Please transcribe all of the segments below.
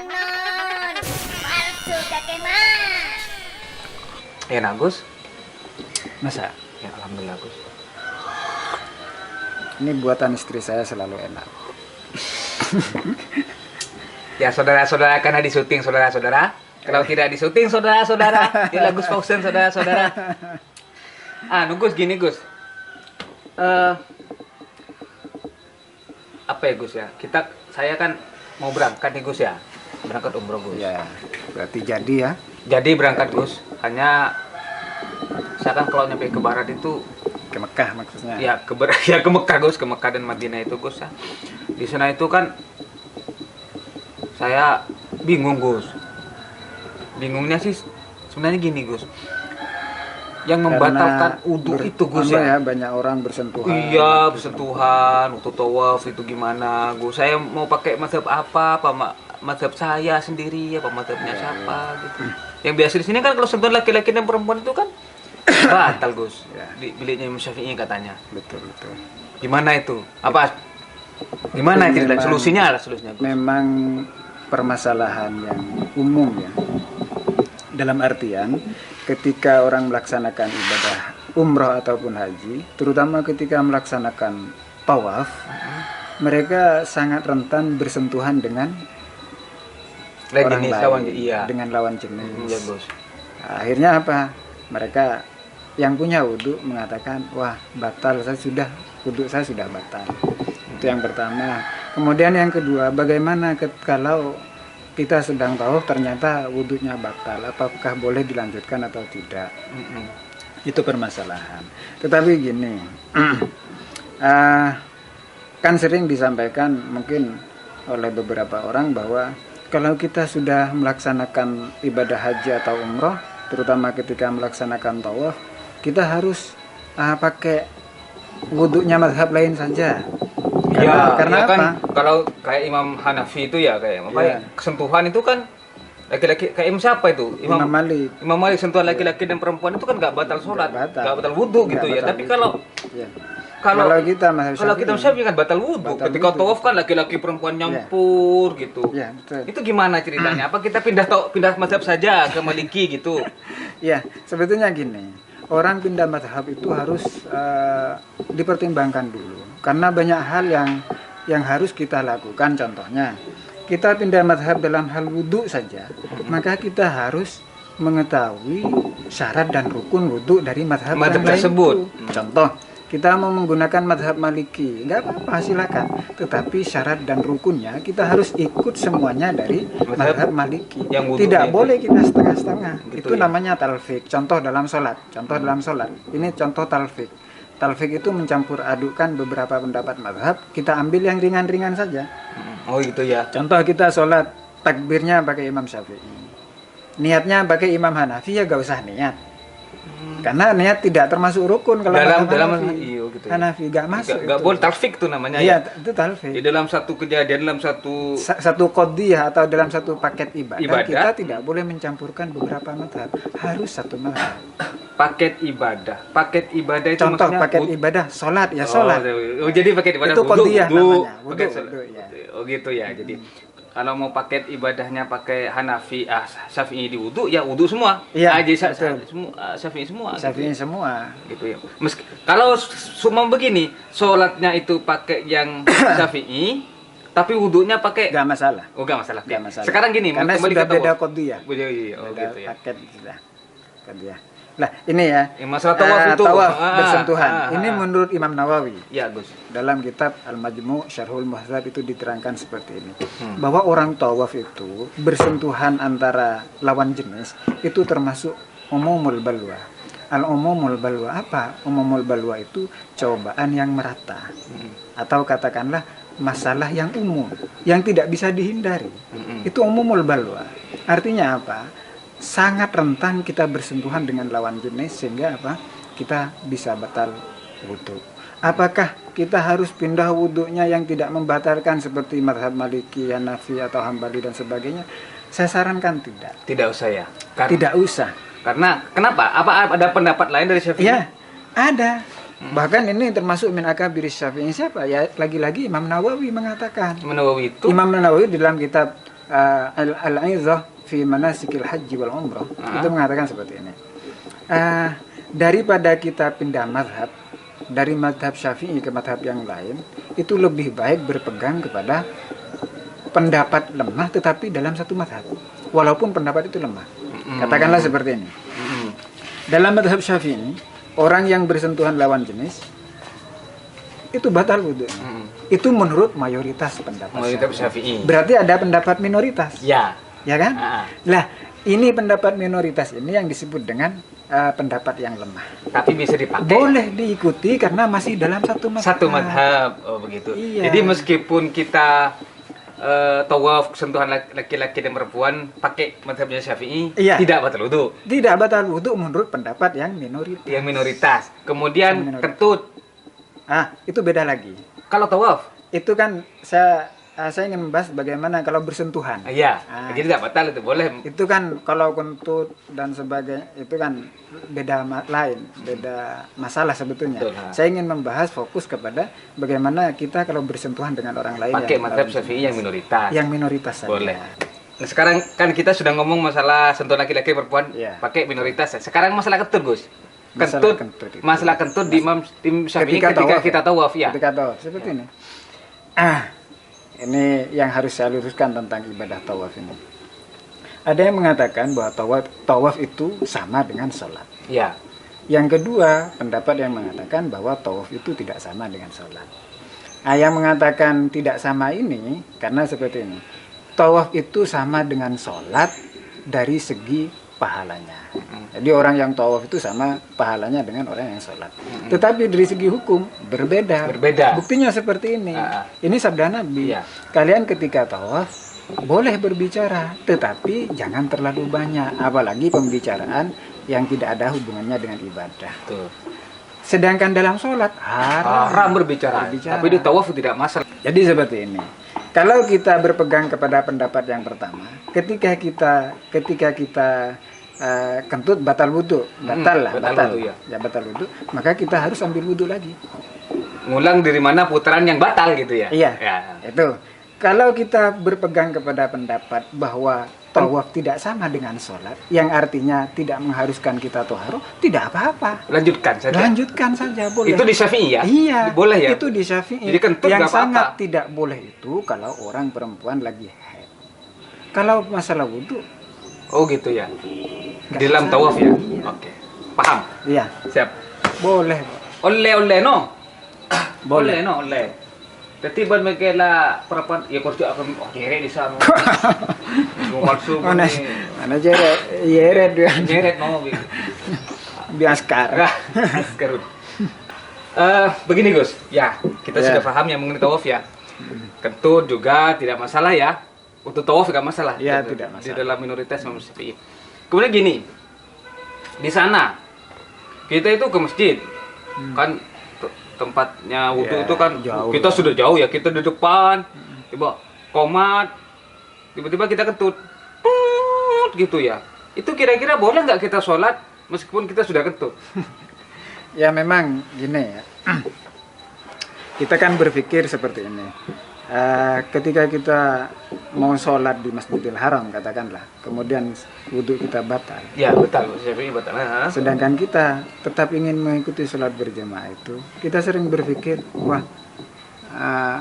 Bang Non, palsu kakek Mas. Enak Gus? Masa? Ya alhamdulillah Gus. Ini buatan istri saya selalu enak. Ya saudara-saudara, karena di syuting saudara-saudara. Kalau tidak di syuting saudara-saudara, ya Gus Fauzan saudara-saudara. Gus gini Gus. Apa ya Gus ya? Saya kan mau berangkat nih Gus ya. Berangkat umroh Gus. Ya, berarti jadi ya. Jadi berangkat Gus. Hanya saya kan kalau nyampe ke barat itu Ke Mekah maksudnya. ya ke Mekah Gus, ke Mekah dan Madinah itu Gus ya. Di sana itu kan saya bingung Gus. Bingungnya sih sebenarnya gini Gus. Yang membatalkan wudhu itu Gus ya. Banyak orang bersentuhan. Iya, bersentuhan, waktu tawaf itu gimana Gus. Saya mau pakai mazhab apa mazhab saya sendiri, apa mazhabnya siapa gitu. Yang biasa di sini kan kalau sentuhan laki-laki dan perempuan itu kan batal Gus. Di biliknya Imam Syafi'i katanya. Betul. Gimana itu? Gimana cerita solusinya Gus? Memang permasalahan yang umum ya. Dalam artian ketika orang melaksanakan ibadah umroh ataupun haji, terutama ketika melaksanakan tawaf, mereka sangat rentan bersentuhan dengan orang lain, dengan lawan jenis. Iya, Bos. Akhirnya apa? Mereka yang punya wudhu mengatakan, wah batal, wudhu saya sudah batal. Itu yang pertama. Kemudian yang kedua, bagaimana kalau kita sedang tahu ternyata wudhunya batal, apakah boleh dilanjutkan atau tidak? Itu permasalahan. Tetapi gini, kan sering disampaikan mungkin oleh beberapa orang bahwa kalau kita sudah melaksanakan ibadah haji atau umroh, terutama ketika melaksanakan tawaf, kita harus pakai wudhunya mazhab lain saja. Karena kan apa? Kalau kayak Imam Hanafi itu ya kayak apa ya? Kesentuhan itu kan laki-laki kayak Imam siapa itu? Imam Malik. Imam Malik sentuhan laki-laki dan perempuan itu kan nggak batal sholat, nggak batal wudhu gitu ya. Tapi kalau kita Syafi'i kan batal wudhu. Ketika tawaf kan laki-laki perempuan nyampur gitu. Ya, betul. Itu gimana ceritanya? Apa kita pindah mazhab saja ke Maliki gitu? Ya, sebetulnya gini. Orang pindah mazhab itu harus dipertimbangkan dulu. Karena banyak hal yang harus kita lakukan. Contohnya, kita pindah mazhab dalam hal wudhu saja, maka kita harus mengetahui syarat dan rukun wudhu dari mazhab tersebut. Contoh, kita mau menggunakan mazhab Maliki, nggak apa-apa silakan. Tetapi syarat dan rukunnya kita harus ikut semuanya dari mazhab Maliki. Tidak boleh kita setengah-setengah. Gitu itu ya? namanya talfik. Contoh dalam sholat. Ini contoh talfik. Talfik itu mencampur adukan beberapa pendapat mazhab. Kita ambil yang ringan-ringan saja. Oh gitu ya. Contoh kita sholat, takbirnya pakai Imam Syafi'i. Niatnya pakai Imam Hanafi, ya gak usah niat. Karena niat tidak termasuk rukun kalau dalam Hanafi. gitu ya. Hanafi gak masuk. Gak boleh talfik tuh namanya. Iya, itu talfik. Di dalam satu kejadian, dalam satu qadiyah atau dalam satu paket ibadah, kita Ibadah. tidak boleh mencampurkan beberapa mazhab. Harus satu mazhab. paket ibadah itu Contoh maksudnya paket ibadah, sholat ya sholat. jadi paket ibadah Itu qadiyah namanya. paket Wudu, sholat. ya. Oh gitu ya. Jadi kalau mau paket ibadahnya pakai Hanafi, Syafi'i di wudu, ya wudu semua. Iya, Jadi betul. Syafi'i semua. Syafi'i gitu. semua. Gitu ya. Kalau semua begini, sholatnya itu pakai yang Syafi'i, tapi wudunya pakai. Gak masalah. Oh gak masalah. Gak masalah. Sekarang gini, karena kembali sudah ke beda tawaf. qadiyah. Oh, iya. Oh Beda gitu ya. paket sudah qadiyah. Lah ini ya. Masalah tawaf itu. Tawaf bersentuhan. Ini menurut Imam Nawawi. Ya Gus. Dalam kitab Al-Majmu' Syarhul Muhadzab itu diterangkan seperti ini. Bahwa orang tawaf itu bersentuhan antara lawan jenis itu termasuk umumul balwa. Al-umumul balwa apa? Umumul balwa itu cobaan yang merata. Atau katakanlah masalah yang umum, yang tidak bisa dihindari. Itu umumul balwa. Artinya apa? Sangat rentan kita bersentuhan dengan lawan jenis sehingga apa? Kita bisa batal wudhu. Apakah kita harus pindah wudhunya yang tidak membatalkan seperti mazhab Maliki, Hanafi atau Hambali dan sebagainya? Saya sarankan tidak. Tidak usah ya. Tidak usah. Karena kenapa? Apa ada pendapat lain dari Syafi'i? Ya, ada. Bahkan ini termasuk min akabiris Syafi'i siapa? Ya lagi-lagi Imam Nawawi mengatakan. Imam Nawawi itu Imam Nawawi dalam kitab al-'izah fi manasikil haji wal umrah itu mengatakan seperti ini. Daripada kita pindah mazhab dari mazhab Syafi'i ke mazhab yang lain, itu lebih baik berpegang kepada pendapat lemah tetapi dalam satu mazhab, walaupun pendapat itu lemah. Katakanlah seperti ini. Dalam mazhab Syafi'i, orang yang bersentuhan lawan jenis itu batal wudu. Itu menurut mayoritas pendapat Syafi'i. Berarti ada pendapat minoritas. Ya. Ya kan? Lah, ini pendapat minoritas ini yang disebut dengan pendapat yang lemah. Tapi bisa dipakai. Boleh diikuti karena masih dalam satu mazhab. Satu mazhab. Oh, begitu. Iya. Jadi meskipun kita tawaf sentuhan laki-laki dan perempuan pakai mazhabnya Syafi'i, Iya. tidak batal wudu. Tidak batal wudu menurut pendapat yang minoritas. Yang minoritas. Kemudian Minoritas. kentut. Itu beda lagi. Kalau tawaf, Itu kan saya ingin membahas bagaimana kalau bersentuhan. iya. Jadi Jadi tidak batal, itu boleh. Itu kan kalau kentut dan sebagainya itu kan beda masalah sebetulnya. Betul, Saya ingin membahas fokus kepada bagaimana kita kalau bersentuhan dengan orang lain Pakai yang mazhab lawan Syafi'i yang minoritas. Yang minoritas saja. Boleh. Nah, sekarang kan kita sudah ngomong masalah sentuhan laki-laki perempuan Iya. pakai minoritas. Sekarang masalah kentut, Gus. Masalah kentut itu. Masalah kentut di tim Syafi'i ketika tawaf, kita tawaf ya. Ketika tawaf seperti ini. Ini yang harus saya luruskan tentang ibadah tawaf ini. Ada yang mengatakan bahwa tawaf itu sama dengan sholat. Iya. Yang kedua, pendapat yang mengatakan bahwa tawaf itu tidak sama dengan sholat. Yang mengatakan tidak sama ini karena seperti ini. Tawaf itu sama dengan sholat dari segi pahalanya. Jadi orang yang tawaf itu sama pahalanya dengan orang yang sholat. Tetapi dari segi hukum berbeda. Buktinya seperti ini. Ini sabda Nabi. Iya. Kalian ketika tawaf boleh berbicara, tetapi jangan terlalu banyak. Apalagi pembicaraan yang tidak ada hubungannya dengan ibadah. Tuh. Sedangkan dalam sholat Haram berbicara. Tapi di tawaf tidak masalah. Jadi seperti ini. Kalau kita berpegang kepada pendapat yang pertama, ketika kita kentut batal wudu, batal wudu, ya. Ya batal wudu, maka kita harus ambil wudu lagi. Ngulang dari mana putaran yang batal gitu ya? Iya. Ya. Itu. Kalau kita berpegang kepada pendapat bahwa tawaf tidak sama dengan sholat, yang artinya tidak mengharuskan kita toharoh, tidak apa-apa. Lanjutkan saja. Lanjutkan saja, boleh. Itu di Syafi'i ya? Iya. Boleh ya? Itu di Syafi'i. Jadi kentut yang nggak apa-apa. sangat tidak boleh itu kalau orang perempuan lagi haid. Kalau masalah wudhu, Oh gitu ya. nggak Di dalam masalah. tawaf ya? Iya. Oke. Paham? Iya, Siap. boleh. Oleh no. Boleh. Oleh. Jadi buat mereka perempuan ya kurang akan jeret di sana. Mau palsu Mana ni. jeret dia. Jeret mau gitu. Biaskar. Sekarang. Begini Gus, ya kita Ya. sudah paham yang mengenai tawaf ya. Kentut juga tidak masalah ya. Untuk tawaf tidak masalah. Ya, Di- tidak masalah. Di dalam minoritas Imam Syafi'i. Kemudian gini, di sana kita itu ke masjid, kan tempatnya wudhu Ya, itu kan jauh. kita sudah jauh ya, kita di depan, tiba komat, tiba-tiba kita kentut, tut, gitu ya. Itu kira-kira boleh nggak kita sholat meskipun kita sudah kentut? Ya memang gini ya. Kita kan berpikir seperti ini. Ketika kita mau sholat di Masjidil Haram katakanlah, kemudian wudhu kita batal. Ya betul, Syafi'i betul. Sedangkan kita tetap ingin mengikuti sholat berjamaah itu, kita sering berpikir, wah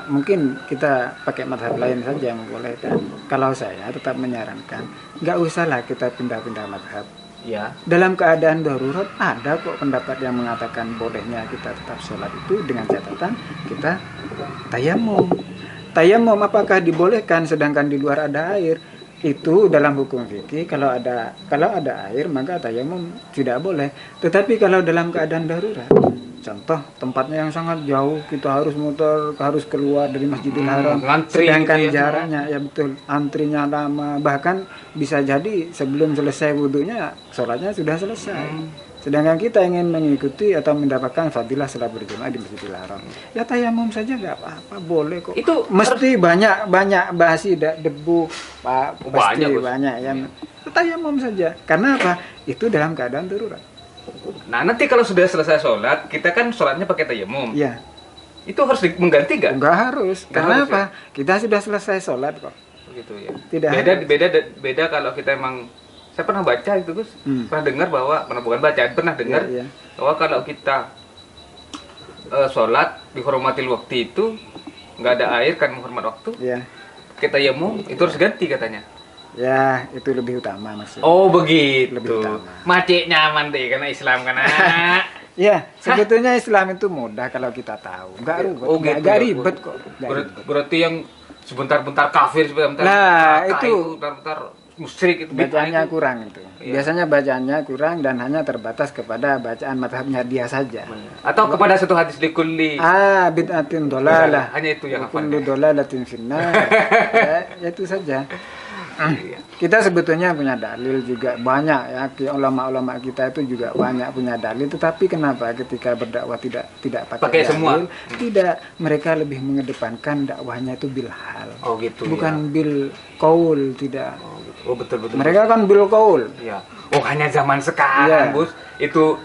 mungkin kita pakai mazhab lain saja yang membolehkan. Kalau saya tetap menyarankan, nggak usahlah kita pindah-pindah mazhab. Ya. Dalam keadaan darurat ada kok pendapat yang mengatakan bolehnya kita tetap sholat itu dengan catatan kita tayamum. Tayamum apakah dibolehkan sedangkan di luar ada air? Itu dalam hukum fikih kalau ada air maka tayamum tidak boleh. Tetapi kalau dalam keadaan darurat, contoh tempatnya yang sangat jauh, kita harus muter, harus keluar dari Masjidil Haram, ngantri sedangkan gitu ya. jaraknya ya betul, antrinya lama, bahkan bisa jadi sebelum selesai wudhunya sholatnya sudah selesai. Sedangkan kita ingin mengikuti atau mendapatkan fadilah sholat berjamaah di Masjidil Haram, ya tayamum saja nggak apa-apa, boleh kok. Itu Mesti banyak basi debu, Pak, pasti Banyak, Bos. banyak yang tayamum saja. Karena apa? Itu dalam keadaan darurat. Nah nanti kalau sudah selesai sholat, kita kan sholatnya pakai tayamum. Iya, Itu harus mengganti nggak? enggak harus. Nggak Karena harus, apa? Kita sudah selesai sholat kok. Gitu ya. Tidak Beda kalau kita emang, saya pernah baca itu Gus, pernah dengar bahwa, bukan baca, pernah dengar Iya, iya. bahwa kalau kita sholat dihormati waktu itu nggak ada air kan menghormat waktu, Ya, kita yemu itu harus ganti katanya. ya itu lebih utama maksudnya. Oh begitu. Lebih utama. Mati nyaman deh karena Islam karena. Ya, sebetulnya Islam itu mudah kalau kita tahu. Nggak ribet, Oh, gitu nggak ya. ribet kok. Nggak ribet. Berarti yang sebentar-bentar kafir, sebentar-bentar Nah, neraka itu sebentar-bentar musyrik itu Bacaannya itu. kurang itu. Iya. Biasanya bacaannya kurang dan hanya terbatas kepada bacaan madhabnya dia saja. Atau kepada satu hadis likulli. Bid'atin dolalah. Hanya itu yang Kullu hafalnya. dolalatin finnar. Ya, itu saja. Iya. Kita sebetulnya punya dalil juga banyak ya, ulama-ulama kita itu juga banyak punya dalil, tetapi kenapa ketika berdakwah tidak Pakai pakai semua? dalil? Tidak, mereka lebih mengedepankan dakwahnya itu bil hal. Oh gitu. Bukan bil qaul, tidak. Ya. Oh betul. Mereka kan bil qaul. Iya. Oh hanya zaman sekarang, Iya. Gus. Itu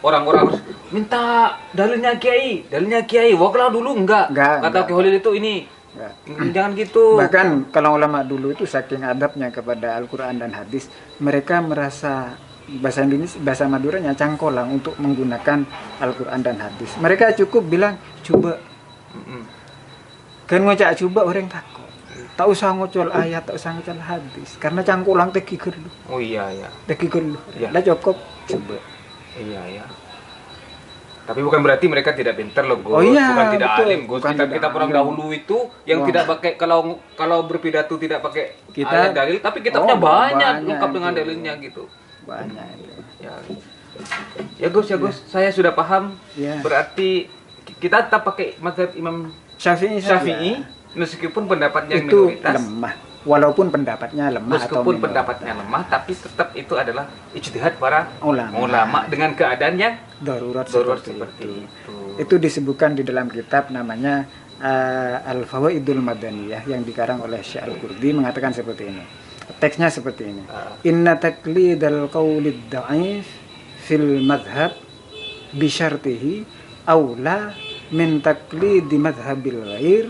orang-orang harus minta dalilnya Kiai. Wah kalau dulu enggak. Kata Enggak. Ki Holil itu ini. Ya. Jangan gitu. Bahkan kalau ulama dulu itu saking adabnya kepada Al-Quran dan hadis, mereka merasa bahasa Indonesia, bahasa Maduranya cangkolang untuk menggunakan Al-Quran dan hadis. Mereka cukup bilang coba. Mm-mm. Kan ngocak coba orang takut. Tak usah ngocol ayat, tak usah ngocol hadis. Karena cangkolang teki gerlu. Oh iya. Teki gerlu. Iya. Lah cukup coba. Iya. Tapi bukan berarti mereka tidak pintar loh, Gus. Oh iya, Bukan tidak betul. alim, Gus. Bukan Kita tidak orang alim. dahulu itu yang Wah. tidak pakai kalau berpidato tidak pakai Kita- ayat dalil, tapi kitabnya Oh, banyak banyak lengkap dengan itu. dalilnya gitu. Banyak itu. Ya Gus, saya sudah paham. Ya. Berarti kita tetap pakai mazhab Imam Syafi'i saja. Syafi'i meskipun pendapatnya yang Itu minoritas. lemah. Walaupun pendapatnya lemah atau Meskipun minoritas. pendapatnya lemah, tapi tetap itu adalah ijtihad para Ulama. ulama dengan keadaan yang Darurat darurat seperti itu. itu. Itu disebutkan di dalam kitab namanya Al-Fawaidul Madaniyah yang dikarang oleh Syekh Al-Qurdi, mengatakan seperti ini. Teksnya seperti ini. Inna taqlidal qawlid da'if fil madhab bi syartihi aula min taqlidi madhabil ghair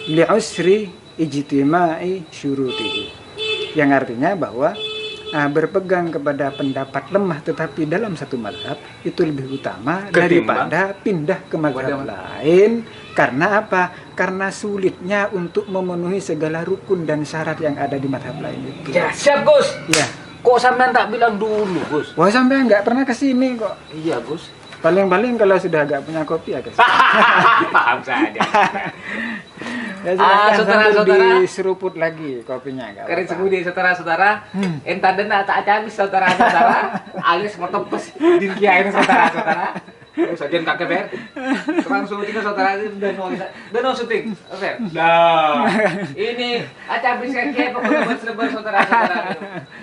li usri ijtima'i syurutihi. Yang artinya bahwa berpegang kepada pendapat lemah tetapi dalam satu madhab itu lebih utama Ketimbang daripada pindah ke madhab lain. Karena apa? Karena sulitnya untuk memenuhi segala rukun dan syarat yang ada di madhab lain itu. Ya, siap Gus. Ya. Kok sampean tak bilang dulu, Gus? Wah, sampai nggak pernah kesini kok. Iya, Gus. Paling-paling kalau sudah agak punya kopi ya kesini. Paham saja. Ya, silakan sambil saudara-saudara. diseruput lagi kopinya nggak Keren apa-apa. segudi saudara-saudara. Entar dena tak habis saudara-saudara. Alias mau tepes di kiain saudara-saudara. Terus aja kakek Fer. Terang syuting saudara dan mau syuting. Fer. Nah, ini habis kakek pokoknya bersebar saudara-saudara.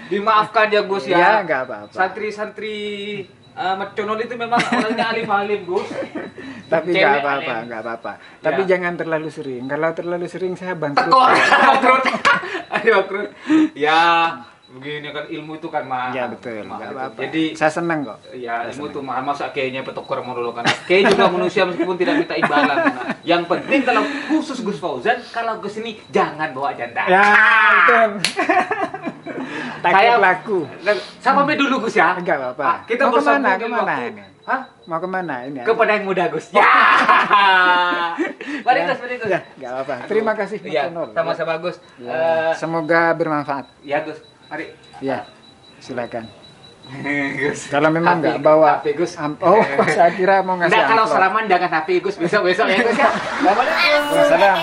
Dimaafkan ya Gus ya. Ya, nggak apa-apa. Santri-santri Maconol itu memang orangnya alim-alim, Gus. Tapi Cewek nggak apa-apa, alim. nggak apa-apa. Tapi Ya. jangan terlalu sering. Kalau terlalu sering saya bangkrut. Bangkrut. Aduh, bangkrut. Ya, begini kan ilmu itu kan mahal. Ya betul, Mahal nggak itu. apa-apa. Jadi saya senang kok. ya ilmu itu mahal, masa kayaknya petokor mau dulu kan. Kayak juga manusia meskipun tidak minta imbalan. Nah, yang penting kalau khusus Gus Fauzan, kalau ke sini jangan bawa janda. Ya, betul. Takut laku. Sama dulu Gus ya. Enggak apa-apa. Kita Mau kemana? bersambung Kemana waktu. ini? Hah? Mau kemana ini? Kepada yang muda Gus. Ya. Mari Gus, mari Gus. Ya, nggak apa-apa. Terima kasih Mas Ya, Onol. sama-sama Gus. Ya, semoga bermanfaat. Ya Gus, mari. Ya, silakan. Gus. Kalau memang HP, nggak bawa HP, Gus. Oh, saya kira mau ngasih Nggak, kalau amplop. salaman jangan HP Gus, besok-besok ya Gus ya. Assalamualaikum. Waalaikumsalam.